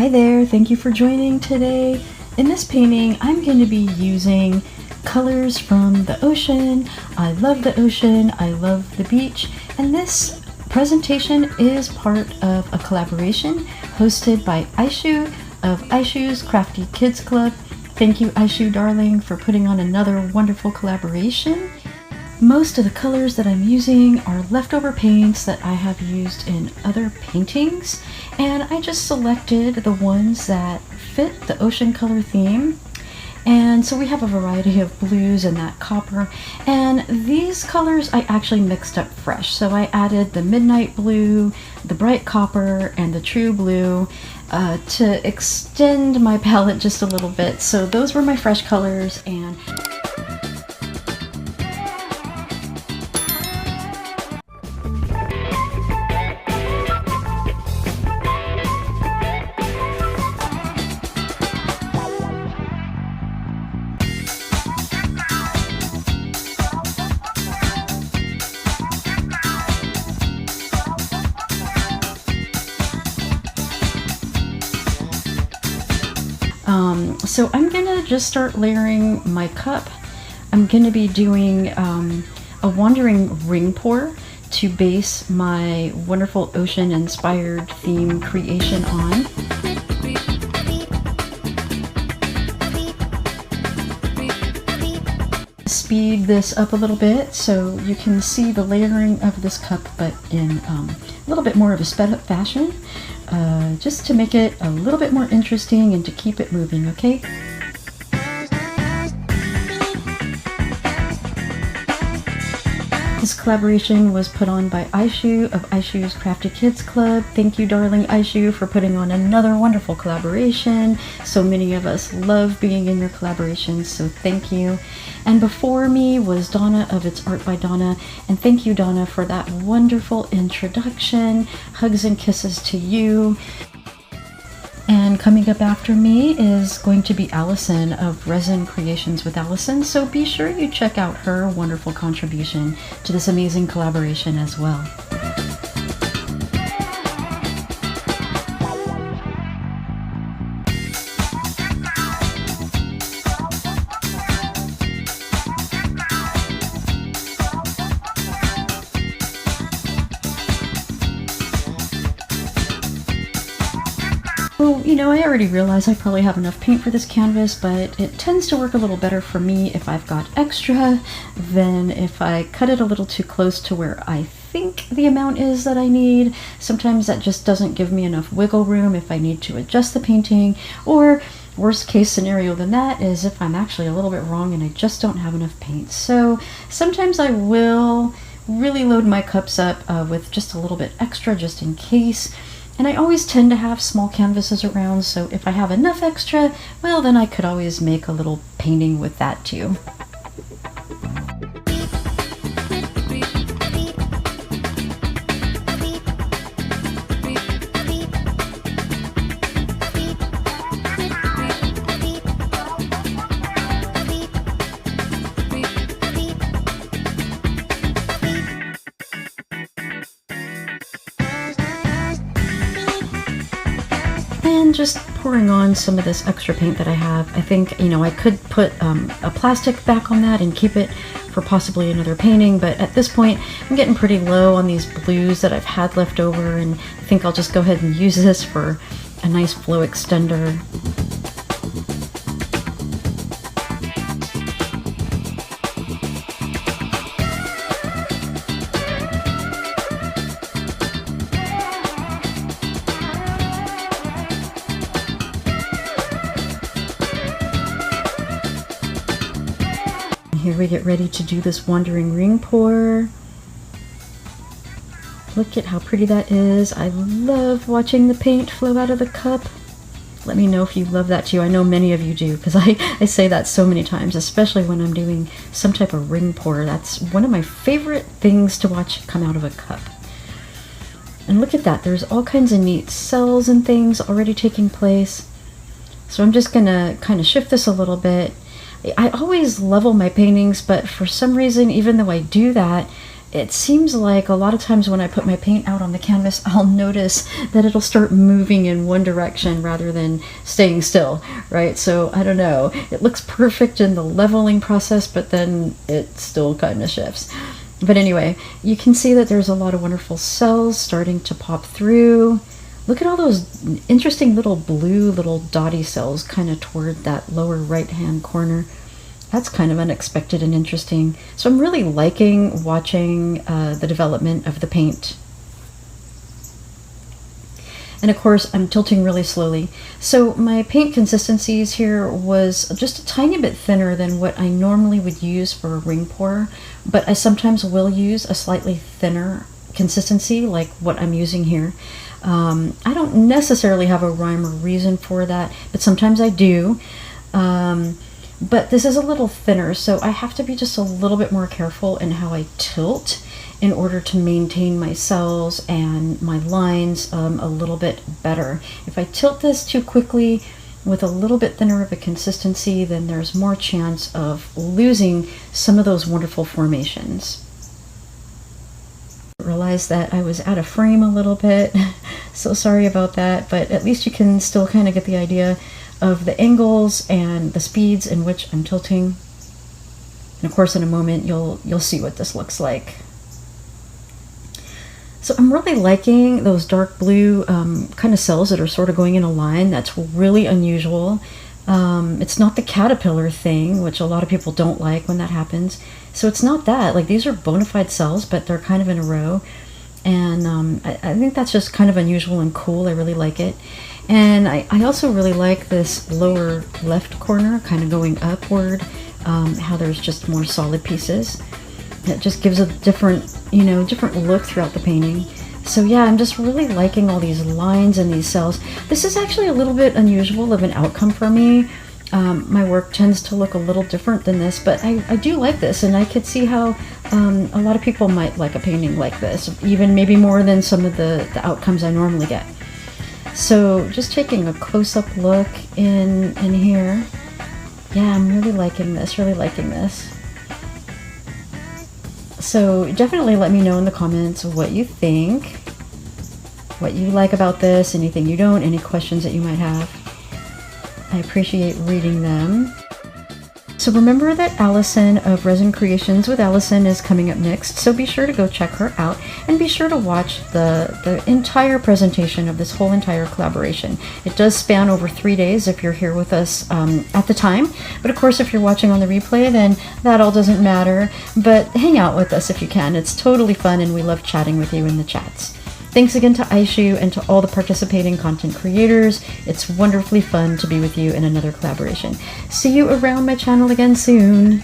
Hi there, thank you for joining today. In this painting, I'm going to be using colors from the ocean. I love the ocean, I love the beach, and this presentation is part of a collaboration hosted by Aishu of Aishu's Crafty Kids Club. Thank you, Aishu darling, for putting on another wonderful collaboration. Most of the colors that I'm using are leftover paints that I have used in other paintings, and I just selected the ones that fit the ocean color theme. And so we have a variety of blues and that copper, and these colors I actually mixed up fresh. So I added the midnight blue, the bright copper, and the true blue to extend my palette just a little bit. So those were my fresh colors. And so I'm gonna just start layering my cup. I'm gonna be doing a wandering ring pour to base my wonderful ocean inspired theme creation on. Speed this up a little bit so you can see the layering of this cup, but in a little bit more of a sped up fashion, just to make it a little bit more interesting and to keep it moving, okay? This collaboration was put on by Aishu of Aishu's Crafty Kids Club. Thank you, darling Aishu, for putting on another wonderful collaboration. So many of us love being in your collaborations, so thank you. And before me was Donna of It's Art by Donna, and thank you, Donna, for that wonderful introduction. Hugs and kisses to you. And coming up after me is going to be Allison of Resin Creations with Allison, so be sure you check out her wonderful contribution to this amazing collaboration as well. Well, you know, I already realize I probably have enough paint for this canvas, but it tends to work a little better for me if I've got extra than if I cut it a little too close to where I think the amount is that I need. Sometimes that just doesn't give me enough wiggle room if I need to adjust the painting, or worst case scenario than that is if I'm actually a little bit wrong and I just don't have enough paint. So sometimes I will really load my cups up with just a little bit extra just in case. And I always tend to have small canvases around, so if I have enough extra, well, then I could always make a little painting with that too. And just pouring on some of this extra paint that I have. I think, you know, I could put a plastic back on that and keep it for possibly another painting, but at this point I'm getting pretty low on these blues that I've had left over, and I think I'll just go ahead and use this for a nice flow extender. Here we get ready to do this wandering ring pour. Look at how pretty that is. I love watching the paint flow out of the cup. Let me know if you love that too. I know many of you do, because I say that so many times, especially when I'm doing some type of ring pour. That's one of my favorite things to watch come out of a cup. And look at that, there's all kinds of neat cells and things already taking place. So I'm just gonna kind of shift this a little bit. I always level my paintings, but for some reason, even though I do that, it seems like a lot of times when I put my paint out on the canvas, I'll notice that it'll start moving in one direction rather than staying still, right? So I don't know, it looks perfect in the leveling process, but then it still kind of shifts. But anyway, you can see that there's a lot of wonderful cells starting to pop through. Look at all those interesting little blue little dotty cells kind of toward that lower right hand corner. That's kind of unexpected and interesting. So I'm really liking watching the development of the paint. And of course, I'm tilting really slowly. So my paint consistencies here was just a tiny bit thinner than what I normally would use for a ring pour, but I sometimes will use a slightly thinner consistency like what I'm using here. I don't necessarily have a rhyme or reason for that, but sometimes I do. But this is a little thinner, so I have to be just a little bit more careful in how I tilt in order to maintain my cells and my lines a little bit better. If I tilt this too quickly with a little bit thinner of a consistency, then there's more chance of losing some of those wonderful formations. I realized that I was out of frame a little bit, so sorry about that, but at least you can still kind of get the idea of the angles and the speeds in which I'm tilting. And of course in a moment you'll see what this looks like. So I'm really liking those dark blue kind of cells that are sort of going in a line. That's really unusual. It's not the caterpillar thing, which a lot of people don't like when that happens. So it's not that. Like, these are bona fide cells, but they're kind of in a row. And I think that's just kind of unusual and cool. I really like it. And I also really like this lower left corner kind of going upward, how there's just more solid pieces. It just gives a different, different look throughout the painting. So yeah, I'm just really liking all these lines and these cells. This is actually a little bit unusual of an outcome for me. My work tends to look a little different than this, but I do like this, and I could see how a lot of people might like a painting like this, even maybe more than some of the outcomes I normally get. So just taking a close-up look in here. Yeah, I'm really liking this, really liking this. So definitely let me know in the comments what you think, what you like about this, anything you don't, any questions that you might have. I appreciate reading them. So remember that Allison of Resin Creations with Allison is coming up next, so be sure to go check her out, and be sure to watch the entire presentation of this whole entire collaboration. It does span over 3 days if you're here with us at the time, but of course if you're watching on the replay, then that all doesn't matter, but hang out with us if you can. It's totally fun, and we love chatting with you in the chats. Thanks again to Aishu and to all the participating content creators. It's wonderfully fun to be with you in another collaboration. See you around my channel again soon.